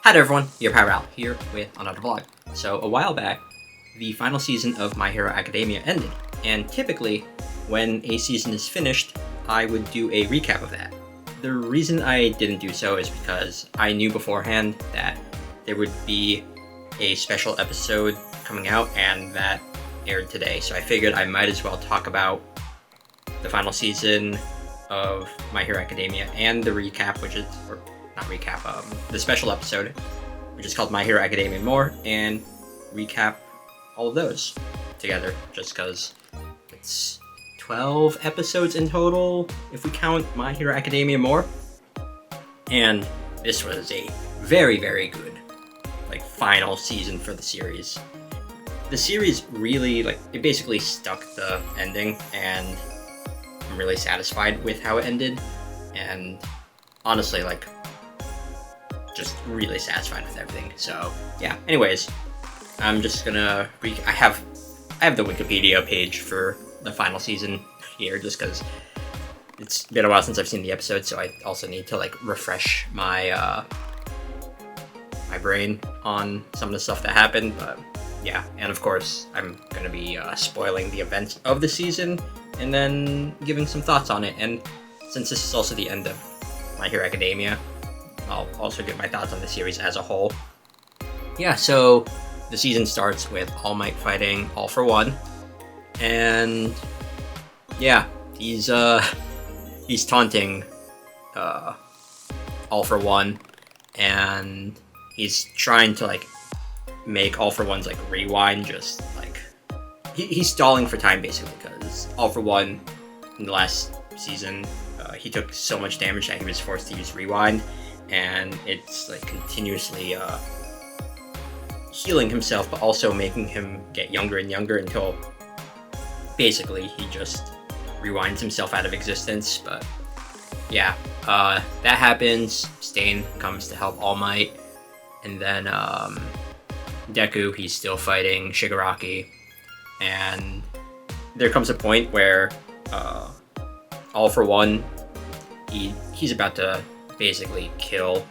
Hi there everyone, your Power Al here with another vlog. So a while back, the final season of My Hero Academia ended, and typically, when a season is finished, I would do a recap of that. The reason I didn't do so is because I knew beforehand that there would be a special episode coming out, and that aired today, so I figured I might as well talk about the final season of My Hero Academia and the recap, which is, or not recap, the special episode, which is called My Hero Academia More, and recap all of those together, just because it's 12 episodes in total, if we count My Hero Academia More. And this was a very, very good, final season for the series. The series really, it basically stuck the ending, and I'm really satisfied with how it ended, and honestly, just really satisfied with everything. So yeah, anyways, I'm just gonna I have the Wikipedia page for the final season here, just because it's been a while since I've seen the episode, so I also need to refresh my my brain on some of the stuff that happened. But yeah, and of course I'm gonna be spoiling the events of the season and then giving some thoughts on it. And since this is also the end of My Hero Academia, I'll also give my thoughts on the series as a whole. Yeah, so the season starts with All Might fighting All For One, and yeah, he's taunting All For One, and he's trying to make All For One's rewind, just he's stalling for time basically, because All For One in the last season he took so much damage that he was forced to use rewind, and it's continuously healing himself, but also making him get younger and younger until basically he just rewinds himself out of existence. But yeah, that happens. Stain comes to help All Might, and then Deku, he's still fighting Shigaraki, and there comes a point where All For One, he's about to basically kill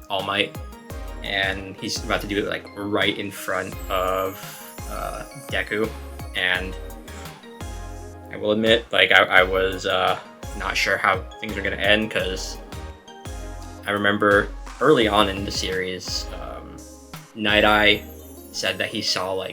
All Might, and he's about to do it right in front of Deku. And I will admit, I was not sure how things were gonna end, because I remember early on in the series, Night Eye said that he saw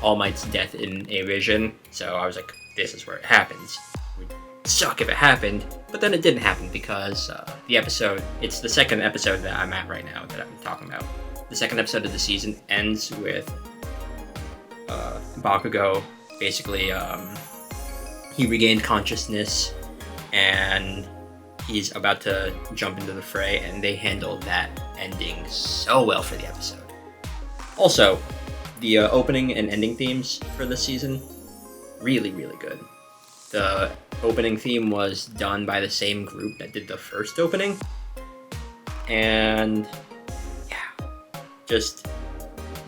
All Might's death in a vision, so I was like, this is where it happens. It would suck if it happened, but then it didn't happen, because the episode, it's the second episode that I'm at right now that I'm talking about. The second episode of the season ends with Bakugo basically, he regained consciousness, and he's about to jump into the fray, and they handled that ending so well for the episode. Also, the opening and ending themes for this season, really, really good. The opening theme was done by the same group that did the first opening, and yeah, just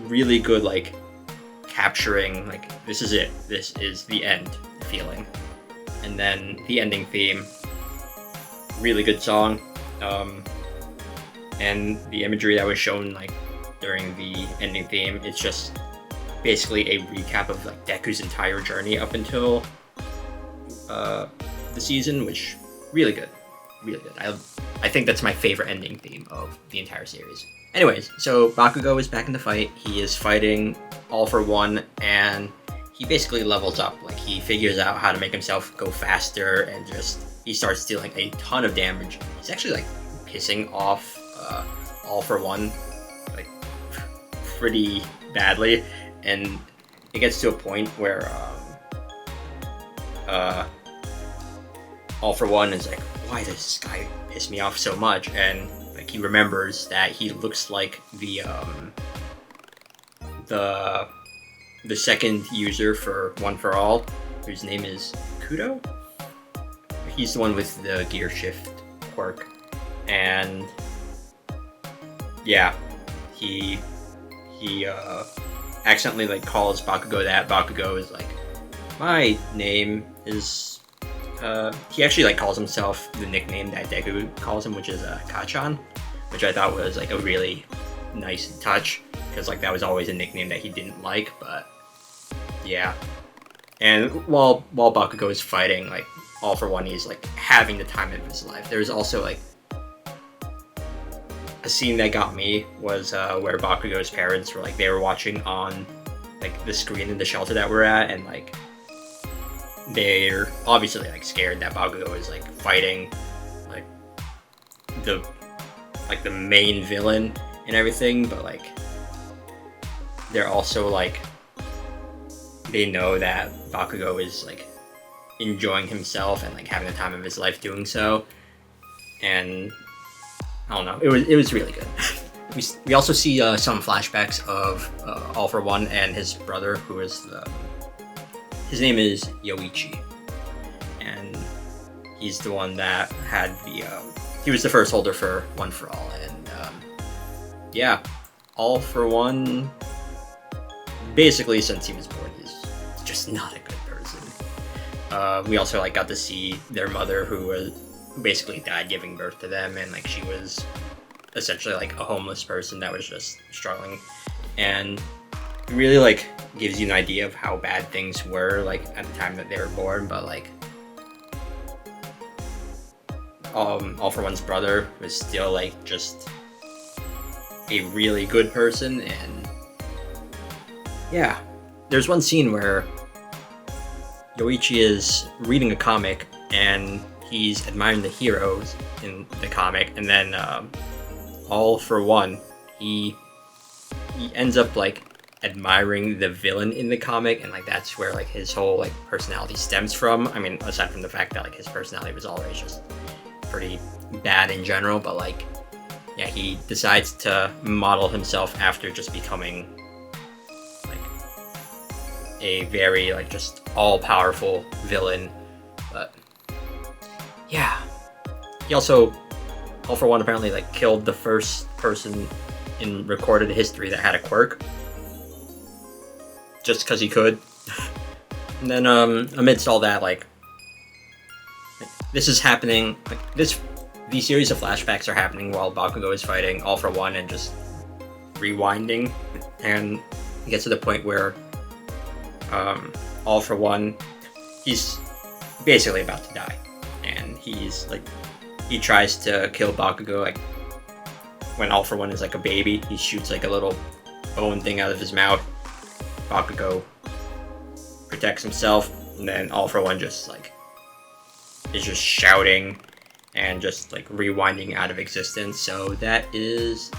really good, capturing, this is it, this is the end feeling. And then the ending theme, really good song, and the imagery that was shown during the ending theme, it's just basically a recap of Deku's entire journey up until the season, which really good, really good. I think that's my favorite ending theme of the entire series. Anyways, so Bakugo is back in the fight. He is fighting All For One, and he basically levels up. He figures out how to make himself go faster, and he starts dealing a ton of damage. He's actually pissing off All For One pretty badly, and it gets to a point where All For One is why does this guy piss me off so much? And he remembers that he looks like the second user for One For All, whose name is Kudo. He's the one with the gear shift quirk, and yeah, he accidentally calls Bakugo that. Bakugo is my name is he actually calls himself the nickname that Deku calls him, which is Kachan, which I thought was like a really nice touch, because like that was always a nickname that he didn't like. But yeah, and while Bakugo is fighting, like All For One, he's like having the time of his life. There's also like a scene that got me was where Bakugo's parents were like, they were watching on like the screen in the shelter that we're at, and like they're obviously like scared that Bakugo is like fighting like the main villain and everything, but like they're also like, they know that Bakugo is like enjoying himself and like having the time of his life doing so, and I don't know, it was really good. We also see some flashbacks of All For One and his brother, who is his name is Yoichi, and he's the one that had the he was the first holder for One For All, and yeah, All For One, basically since he was born, he's just not a good person. We also like got to see their mother, who basically died giving birth to them, and like she was essentially like a homeless person that was just struggling, and it really like gives you an idea of how bad things were like at the time that they were born. But like All For One's brother was still like just a really good person. And yeah, there's one scene where Yoichi is reading a comic and he's admiring the heroes in the comic, and then All For One, he ends up like admiring the villain in the comic, and like that's where like his whole like personality stems from. I mean, aside from the fact that like his personality was always just pretty bad in general, but like yeah, he decides to model himself after just becoming like a very like just all-powerful villain. But yeah, he also, All For One, apparently like killed the first person in recorded history that had a quirk, just because he could. And then amidst all that, like this is happening, like these series of flashbacks are happening while Bakugo is fighting All For One and just rewinding, and it gets to the point where All For One, he's basically about to die, and he's like, he tries to kill Bakugo like when All For One is like a baby. He shoots like a little bone thing out of his mouth. Bakugo protects himself, and then All For One just like is just shouting and just like rewinding out of existence. So that is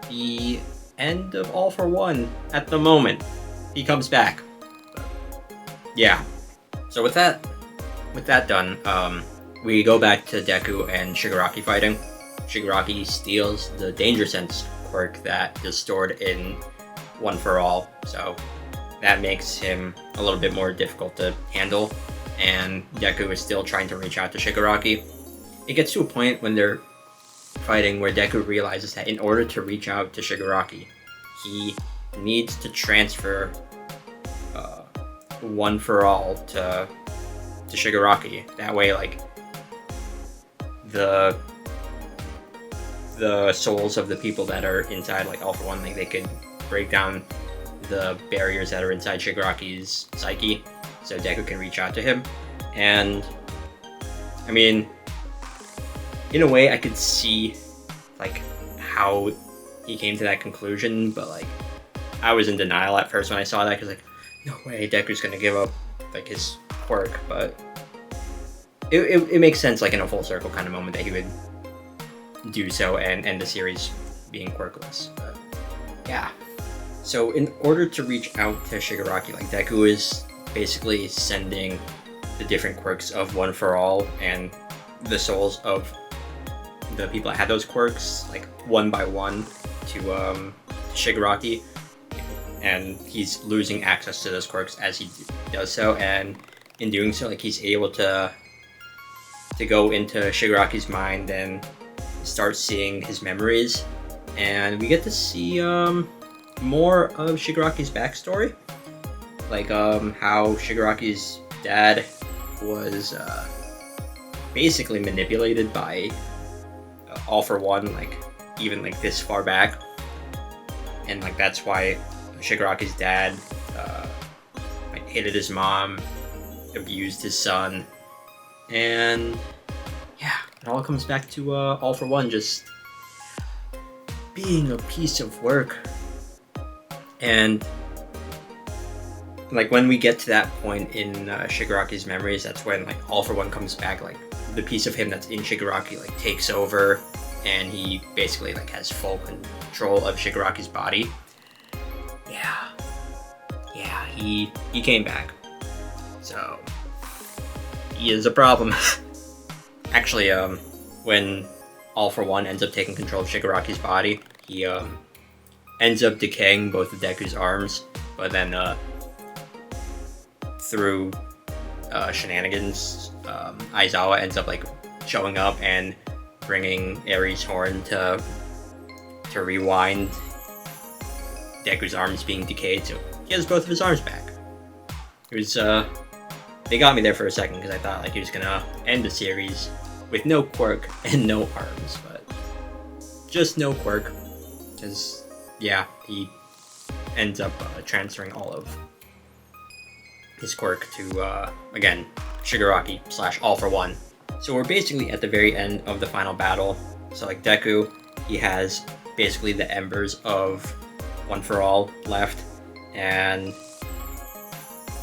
the end of All For One at the moment. He comes back. But yeah. So with that done, we go back to Deku and Shigaraki fighting. Shigaraki steals the Danger Sense quirk that is stored in One For All, so that makes him a little bit more difficult to handle, and Deku is still trying to reach out to Shigaraki. It gets to a point when they're fighting where Deku realizes that in order to reach out to Shigaraki, he needs to transfer One For All to Shigaraki. That way, like, the souls of the people that are inside, like, All For One, like, they could break down the barriers that are inside Shigaraki's psyche, so Deku can reach out to him. And, I mean, in a way, I could see, like, how he came to that conclusion, but, like, I was in denial at first when I saw that, because, like, no way Deku's gonna give up, like, his quirk, but it makes sense, like, in a full circle kind of moment that he would do so and end the series being quirkless. But yeah, so in order to reach out to Shigaraki, like, Deku is basically sending the different quirks of One For All and the souls of the people that had those quirks, like, one by one to Shigaraki, and he's losing access to those quirks as he does so, and in doing so, like, he's able to go into Shigaraki's mind and start seeing his memories, and we get to see more of Shigaraki's backstory, like how Shigaraki's dad was basically manipulated by All For One, like even like this far back, and like that's why Shigaraki's dad like hated his mom, abused his son, and yeah, it all comes back to All For One just being a piece of work. And like when we get to that point in Shigaraki's memories, that's when like All For One comes back. Like the piece of him that's in Shigaraki like takes over, and he basically like has full control of Shigaraki's body. Yeah, he came back. So he is a problem. Actually, when All For One ends up taking control of Shigaraki's body, he ends up decaying both of Deku's arms, but then through shenanigans, Aizawa ends up like showing up and bringing Aries Horn to rewind Deku's arms being decayed, so he has both of his arms back. It was they got me there for a second because I thought like he was gonna end the series with no quirk and no arms, but just no quirk, because yeah, he ends up transferring all of his quirk to again Shigaraki / All For One. So we're basically at the very end of the final battle. So like Deku, he has basically the embers of One For All left, and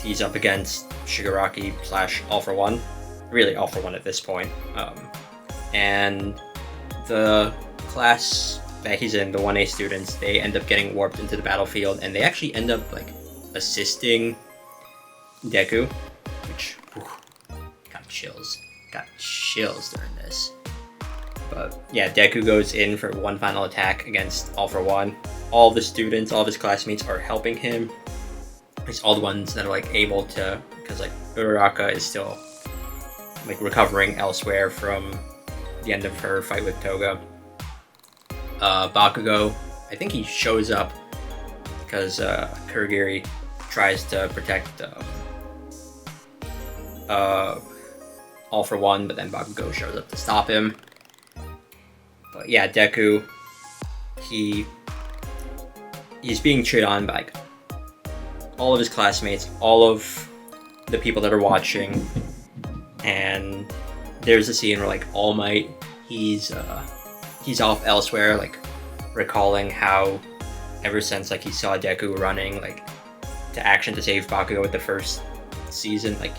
he's up against Shigaraki / All For One. Really All For One at this point. And the class that he's in, the 1A students, they end up getting warped into the battlefield, and they actually end up like assisting Deku, which got chills during this. But yeah, Deku goes in for one final attack against All For One. All the students, all of his classmates are helping him. It's all the ones that are like able to, because like Uraraka is still like recovering elsewhere from the end of her fight with Toga. Bakugo, I think he shows up because Kurogiri tries to protect All For One, but then Bakugo shows up to stop him. But yeah, Deku, he's being cheered on by like all of his classmates, all of the people that are watching, and there's a scene where like All Might, he's off elsewhere, like recalling how ever since like he saw Deku running like to action to save Bakugo with the first season, like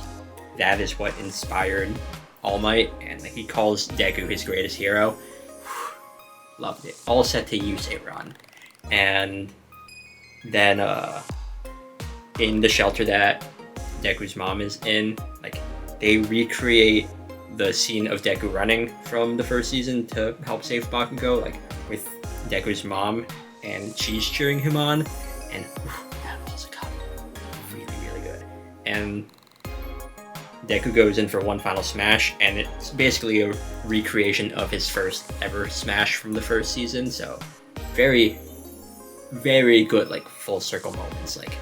that is what inspired All Might, and like, he calls Deku his greatest hero. Loved it. All set to use Ron. And then in the shelter that Deku's mom is in, like they recreate the scene of Deku running from the first season to help save Bakugo, like with Deku's mom, and she's cheering him on, and that was really, really good. And Deku goes in for one final smash, and it's basically a recreation of his first ever smash from the first season, so very, very good like full circle moments like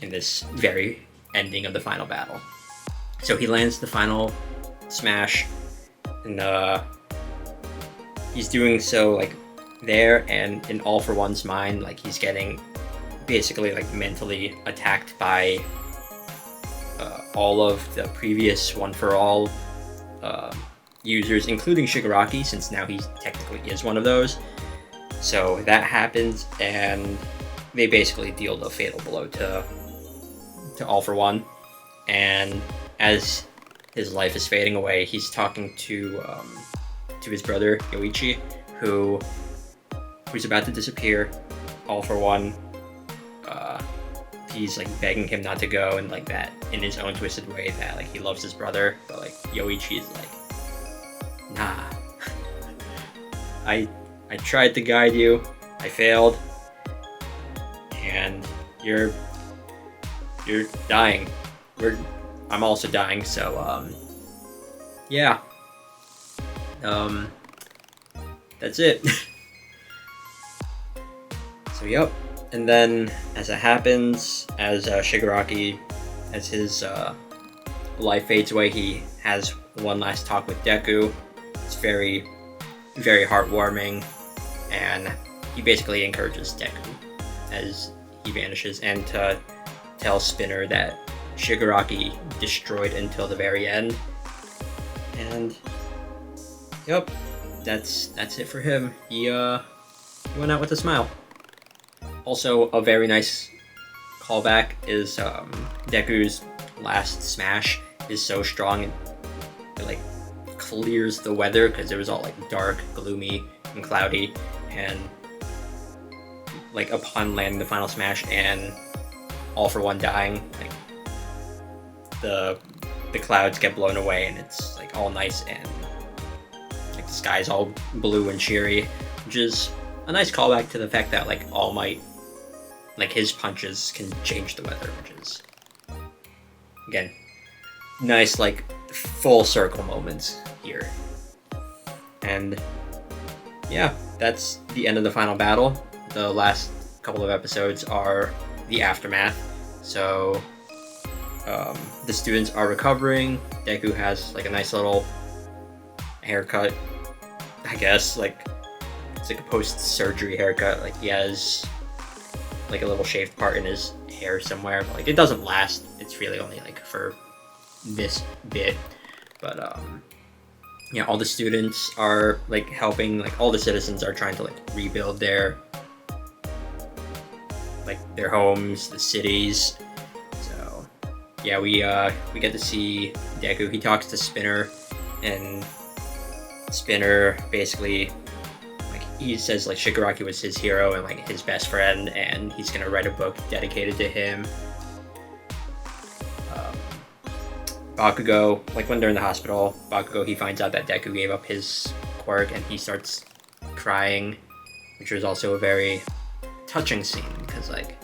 in this very ending of the final battle. So he lands the final smash, and he's doing so like there, and in All For One's mind, like he's getting basically like mentally attacked by all of the previous One For All users, including Shigaraki, since now he technically is one of those. So that happens, and they basically deal the fatal blow to All For One. And as his life is fading away, he's talking to his brother Yoichi, who's about to disappear. All For One, he's like begging him not to go, and like that in his own twisted way that like he loves his brother, but like Yoichi is like, nah. I tried to guide you, I failed, and you're dying. I'm also dying, so yeah. That's it. So yep. And then, as it happens, as Shigaraki, as his life fades away, he has one last talk with Deku. It's very, very heartwarming, and he basically encourages Deku as he vanishes, and to tell Spinner that Shigaraki destroyed until the very end. And yep, that's it for him. He went out with a smile. Also, a very nice callback is Deku's last smash is so strong it like clears the weather, because it was all like dark, gloomy, and cloudy, and like upon landing the final smash and All For One dying, like the clouds get blown away and it's like all nice and like the sky's all blue and cheery, which is a nice callback to the fact that like All Might, like his punches can change the weather, which is again nice, like full circle moments here. And yeah, that's the end of the final battle. The last couple of episodes are the aftermath. So the students are recovering. Deku has like a nice little haircut, I guess, like it's like a post-surgery haircut. Like he has like a little shaved part in his hair somewhere, but like it doesn't last. It's really only like for this bit. But yeah, all the students are like helping, like all the citizens are trying to like rebuild their homes, the cities. So yeah, we get to see Deku. He talks to Spinner, and Spinner basically, like, he says like Shigaraki was his hero and like his best friend, and he's gonna write a book dedicated to him. Bakugo, like when they're in the hospital, Bakugo, he finds out that Deku gave up his quirk and he starts crying, which was also a very touching scene, because like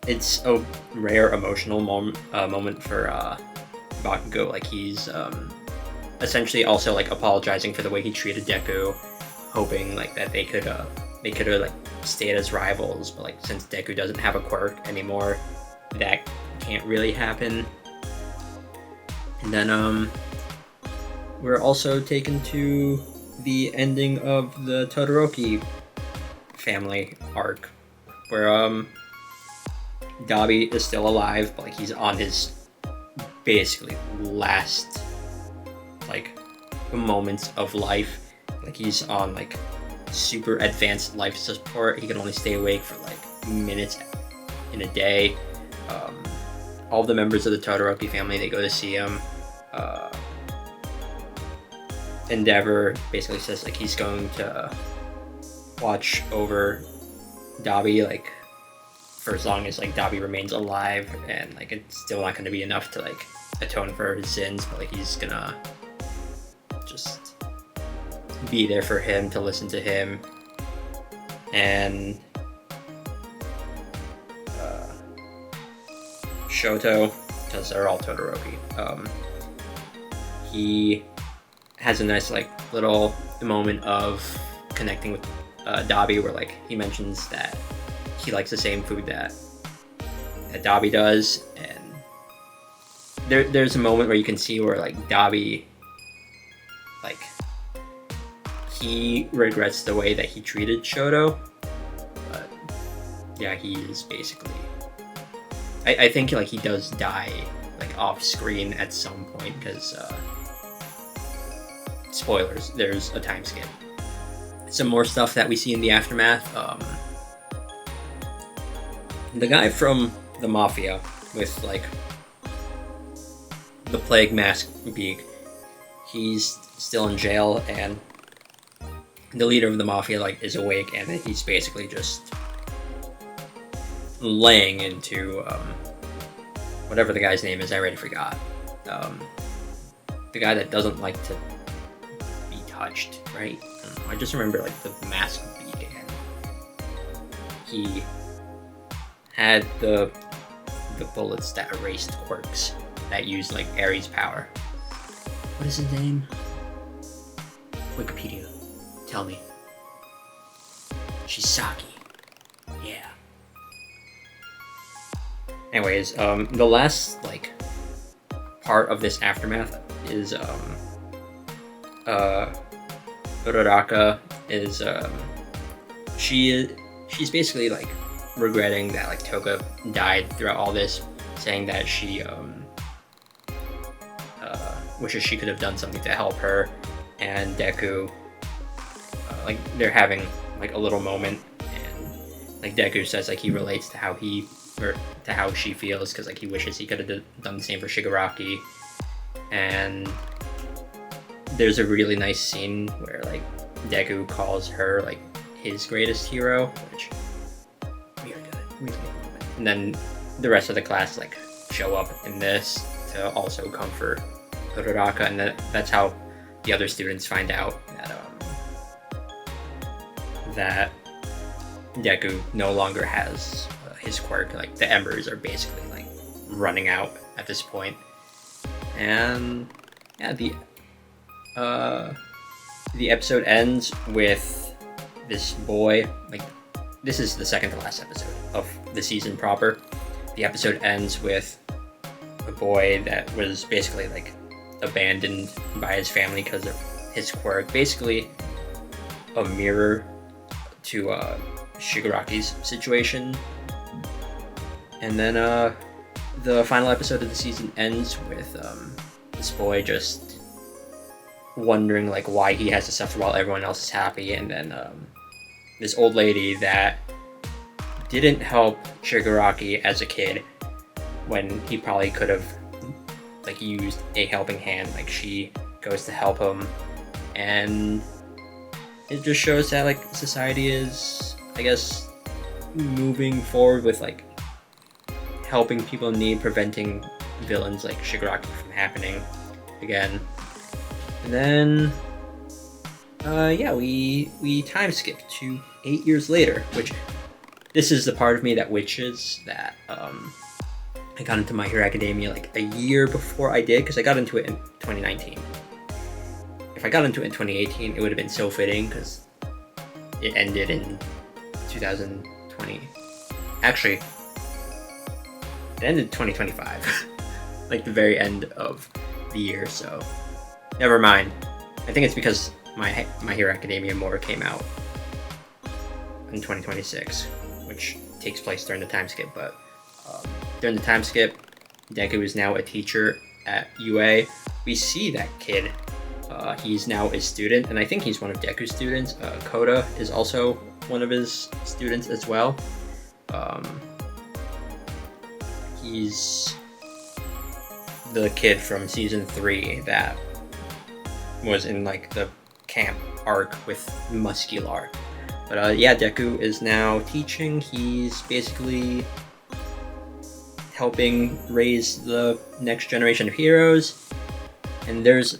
it's a rare emotional moment for Bakugo. Like he's essentially also like apologizing for the way he treated Deku, hoping like that they could have like stayed as rivals, but like since Deku doesn't have a quirk anymore, that can't really happen. And then we're also taken to the ending of the Todoroki family arc, where Dabi is still alive, but like he's on his basically last like moments of life. Like he's on like super advanced life support. He can only stay awake for like minutes in a day. All the members of the Todoroki family, they go to see him. Endeavor basically says like he's going to watch over Dabi like for as long as like Dabi remains alive, and like it's still not going to be enough to like atone for his sins, but like he's gonna just be there for him, to listen to him. And Shoto, because they're all Todoroki, he has a nice like little moment of connecting with Dabi, where like he mentions that he likes the same food that Dabi does, and there's a moment where you can see where like Dabi, like he regrets the way that he treated Shoto, but yeah, he is basically, I think like he does die like off screen at some point, because spoilers, there's a time skip. Some more stuff that we see in the aftermath. The guy from the Mafia with like the plague mask beak, he's still in jail, and the leader of the Mafia like is awake, and he's basically just laying into whatever the guy's name is. I already forgot. The guy that doesn't like to be touched, right? I just remember like the mask beak, and he had the bullets that erased quirks that used like Ares power. What is his name? Wikipedia, tell me. Shisaki. Yeah. Anyways, the last like part of this aftermath is Uraraka is she's basically like regretting that like Toga died throughout all this, saying that she wishes she could have done something to help her, and Deku like they're having like a little moment, and like Deku says like he relates to how she feels, because like he wishes he could have done the same for Shigaraki. And there's a really nice scene where like Deku calls her like his greatest hero, which really good moment. And then the rest of the class like show up in this to also comfort Uraraka, and that's how the other students find out that Deku no longer has his quirk. Like the embers are basically like running out at this point. And yeah, the episode ends with this boy, like this is the second to last episode of the season proper. The episode ends with a boy that was basically like abandoned by his family because of his quirk, basically a mirror to Shigaraki's situation. And then the final episode of the season ends with this boy just wondering like why he has to suffer while everyone else is happy, and then this old lady that didn't help Shigaraki as a kid when he probably could have like used a helping hand, like she goes to help him, and it just shows that like society is, I guess, moving forward with like helping people in need, preventing villains like Shigaraki from happening again. And then yeah, we time skip to 8 years later, which this is the part of me that wishes that I got into My Hero Academia like a year before I did, because I got into it in 2019. If I got into it in 2018, it would have been so fitting, because it ended in 2020. Actually, it ended 2025, like the very end of the year, so never mind. I think it's because My Hero Academia more came out in 2026, which takes place during the time skip, but during the time skip, Deku is now a teacher at UA. We see that kid. He's now a student, and I think he's one of Deku's students. Koda is also one of his students as well. He's the kid from season 3 that was in like the camp arc with Muscular. But yeah, Deku is now teaching. He's basically helping raise the next generation of heroes. And there's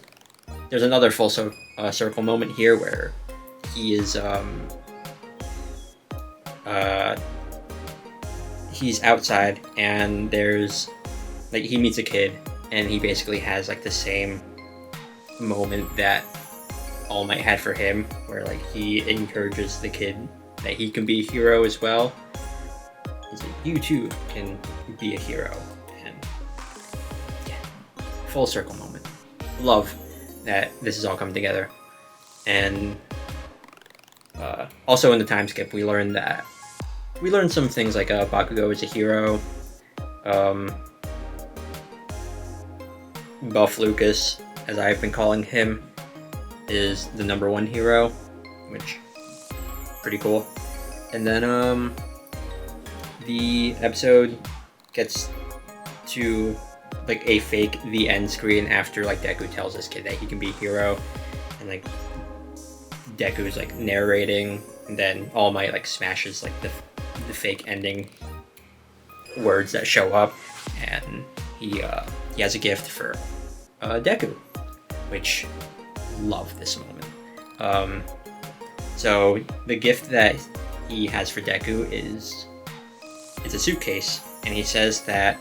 another full circle moment here where he is he's outside, and there's like he meets a kid, and he basically has like the same moment that All Might had for him, where like he encourages the kid that he can be a hero as well. He's like, you too can be a hero. And yeah, full circle moment. Love that this is all coming together. And also in the time skip, we learned some things like Bakugo is a hero. Buff Lucas, as I've been calling him, is the #1 hero, which pretty cool. And then the episode gets to like a fake the end screen after like Deku tells this kid that he can be a hero, and like Deku's like narrating, and then All Might like smashes like the fake ending words that show up, and he has a gift for Deku, which love this moment. So the gift that he has for Deku is it's a suitcase, and he says that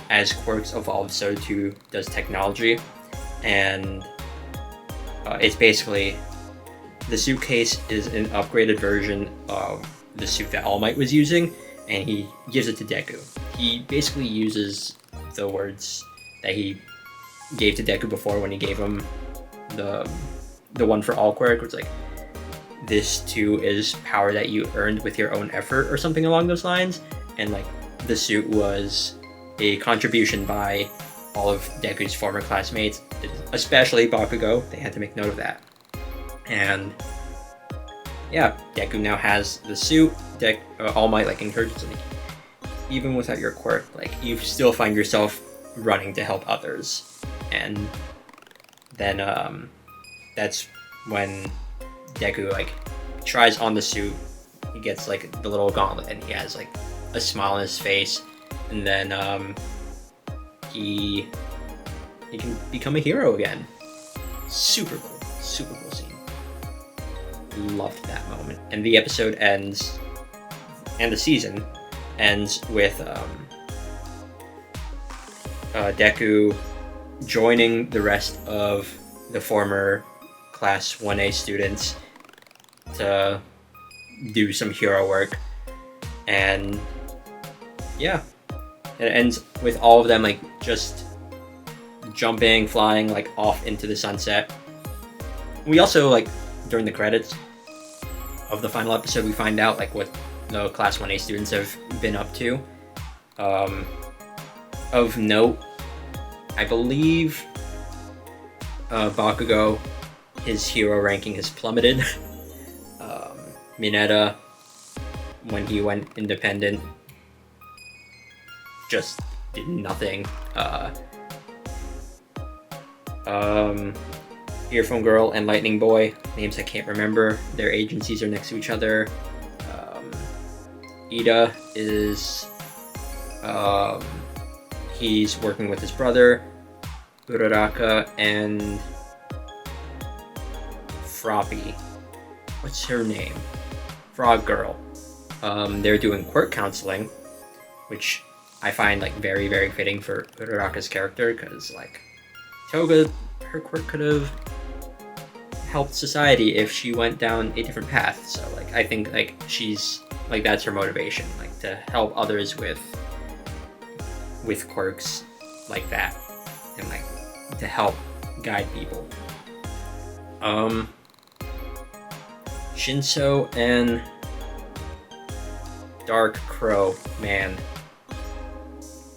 as quirks evolve, so too does technology, and it's basically the suitcase is an upgraded version of the suit that All Might was using, and he gives it to Deku. He basically uses the words that he gave to Deku before when he gave him the the one for all quirk, was like, this too is power that you earned with your own effort or something along those lines. And like the suit was a contribution by all of Deku's former classmates, especially Bakugo. They had to make note of that. And yeah, Deku now has the suit. All Might like encourages him, even without your quirk, like you still find yourself running to help others. And then that's when Deku like tries on the suit. He gets like the little gauntlet, and he has like a smile on his face, and then he can become a hero again. Super cool scene. Loved that moment. And the episode ends, and the season ends with Deku joining the rest of the former Class 1A students to do some hero work. And yeah, it ends with all of them like just jumping, flying like off into the sunset. We also like during the credits of the final episode, we find out like what the Class 1A students have been up to. Of note, I believe Bakugo, his hero ranking has plummeted. Mineta, when he went independent, just did nothing. Earphone Girl and Lightning Boy, names I can't remember. Their agencies are next to each other. Ida is he's working with his brother. Uraraka and Froppy. What's her name? Frog Girl. They're doing quirk counseling, which I find like very, very fitting for Uraraka's character, because like Toga, her quirk could have helped society if she went down a different path. So like I think like she's like that's her motivation, like to help others with quirks like that, and like to help guide people. Shinso and Dark Crow, man,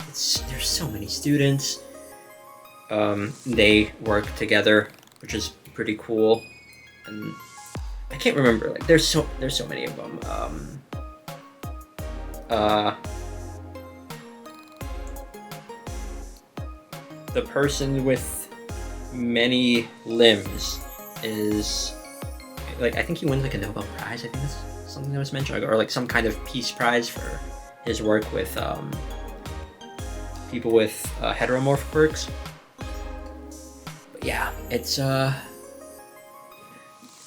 there's so many students. They work together, which is pretty cool. And I can't remember, like there's so many of them. The person with many limbs is like, I think he wins like a Nobel Prize. I think that's something that was mentioned, or like some kind of peace prize for his work with people with heteromorph quirks. But yeah, it's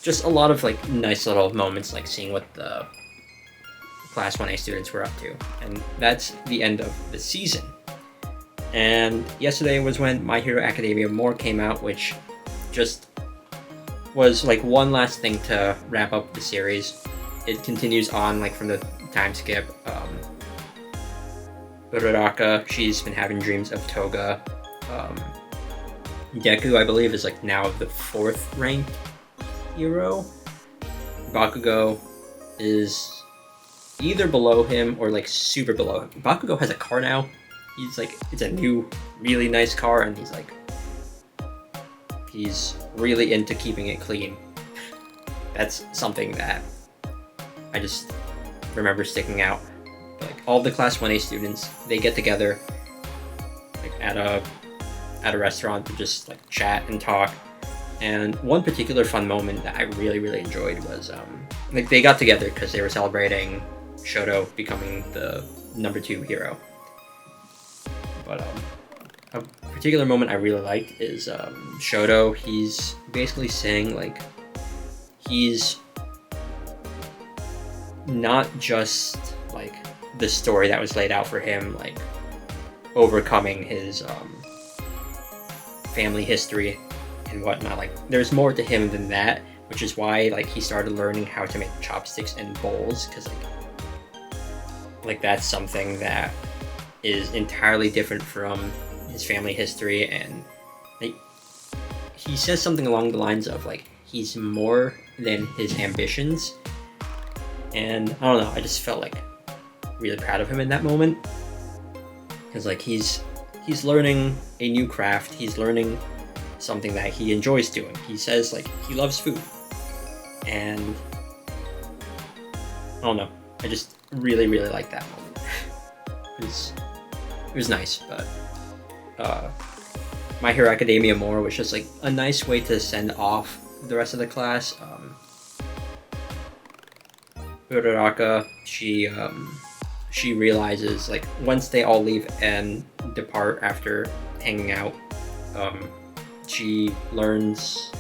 just a lot of like nice little moments, like seeing what the Class 1A students were up to. And that's the end of the season. And yesterday was when My Hero Academia More came out, which just was like one last thing to wrap up the series. It continues on like from the time skip. Uraraka, she's been having dreams of Toga. Deku, I believe, is like now the 4th ranked hero. Bakugo is either below him or like super below him. Bakugo has a car now. He's like, it's a new, really nice car, and he's really into keeping it clean. That's something that I just remember sticking out. Like all the Class 1A students, they get together like at a restaurant to just like chat and talk. And one particular fun moment that I really, really enjoyed was like they got together because they were celebrating Shoto becoming the number 2 hero. But a particular moment I really liked is Shoto. He's basically saying like he's not just like the story that was laid out for him, like overcoming his family history and whatnot. Like there's more to him than that, which is why like he started learning how to make chopsticks and bowls, because like that's something that is entirely different from his family history. And like he says something along the lines of like he's more than his ambitions. And I don't know, I just felt like really proud of him in that moment. Because like he's learning a new craft, he's learning something that he enjoys doing. He says like he loves food. And I don't know, I just really like that moment. It was nice, but My Hero Academia more was just like a nice way to send off the rest of the class. Uraraka, she realizes like once they all leave and depart after hanging out, she learns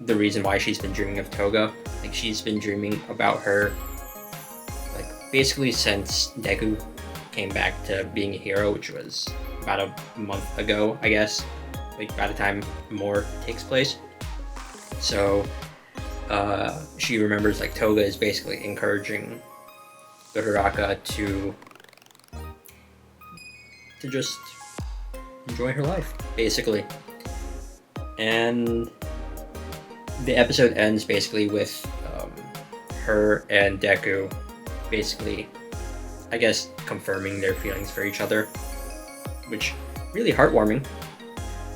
the reason why she's been dreaming of Toga. Like she's been dreaming about her like basically since Deku came back to being a hero, which was about a month ago, I guess, like by the time more takes place. So she remembers like Toga is basically encouraging Uraraka to just enjoy her life, basically. And the episode ends basically with her and Deku basically, I guess, confirming their feelings for each other, which really heartwarming.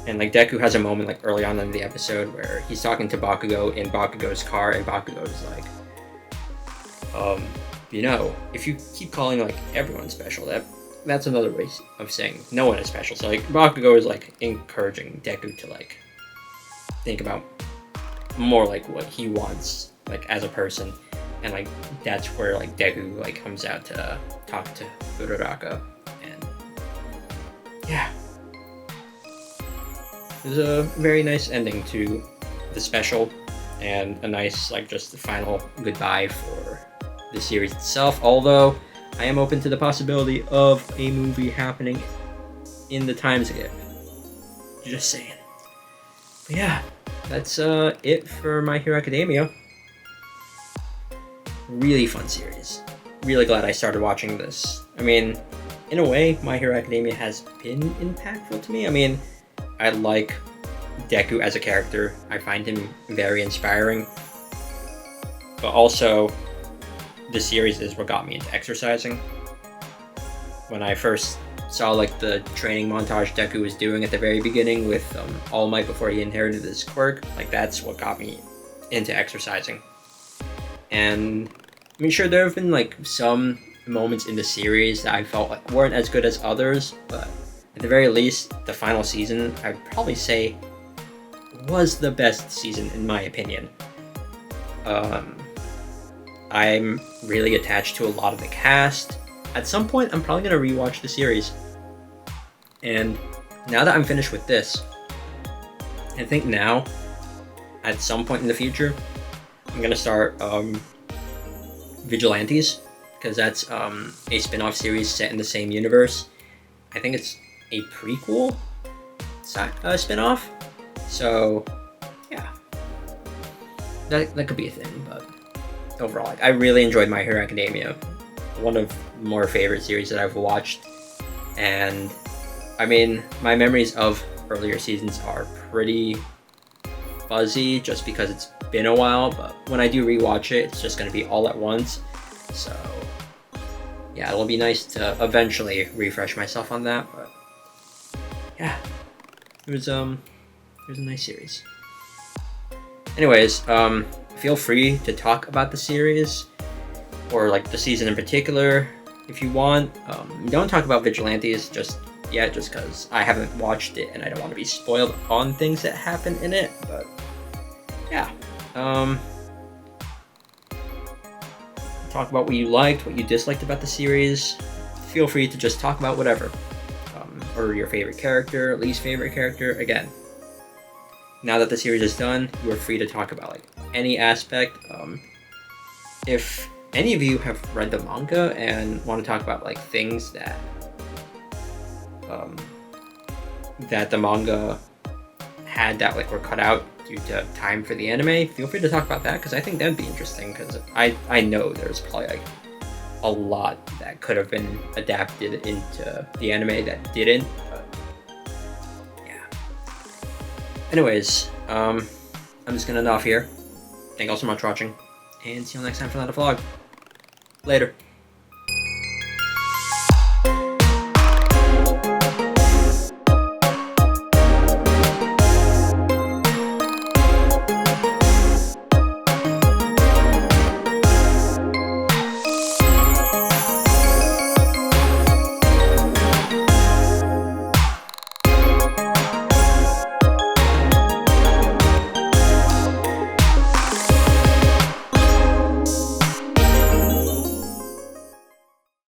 And like Deku has a moment like early on in the episode where he's talking to Bakugo in Bakugo's car, and Bakugo's like, you know, if you keep calling like everyone special, that's another way of saying no one is special. So like Bakugo is like encouraging Deku to like think about more like what he wants like as a person, and like that's where like Deku like comes out to talk to Uraraka. And yeah, it was a very nice ending to the special, and a nice like just the final goodbye for the series itself, although I am open to the possibility of a movie happening in the time skip. Just saying. But yeah, that's it for My Hero Academia. Really fun series. Really glad I started watching this. I mean, in a way, My Hero Academia has been impactful to me. I mean, I like Deku as a character. I find him very inspiring. But also, the series is what got me into exercising. When I first saw like the training montage Deku was doing at the very beginning with All Might before he inherited his quirk, like that's what got me into exercising. And I mean, sure, there have been like some moments in the series that I felt like weren't as good as others, but at the very least, the final season, I'd probably say, was the best season in my opinion. I'm really attached to a lot of the cast. At some point, I'm probably going to rewatch the series. And now that I'm finished with this, I think now, at some point in the future, I'm going to start Vigilantes, because that's a spin-off series set in the same universe. I think it's a prequel spin-off. So, yeah. That could be a thing, but overall, I really enjoyed My Hero Academia. One of the more favorite series that I've watched. And, I mean, my memories of earlier seasons are pretty fuzzy just because it's been a while, but when I do rewatch it, it's just going to be all at once. So, yeah, it'll be nice to eventually refresh myself on that, but yeah, it was a nice series. Anyways, feel free to talk about the series or like the season in particular if you want. Don't talk about Vigilantes just yet, just because I haven't watched it and I don't want to be spoiled on things that happen in it. But yeah, talk about what you liked, what you disliked about the series. Feel free to just talk about whatever, or your favorite character, least favorite character. Again, now that the series is done, you are free to talk about like any aspect. If any of you have read the manga and want to talk about like things that that the manga had that like were cut out due to time for the anime, feel free to talk about that, because I think that'd be interesting, because I know there's probably like a lot that could have been adapted into the anime that didn't, but yeah. Anyways, I'm just gonna end off here. Thank you all so much for watching, and see you all next time for another vlog. Later.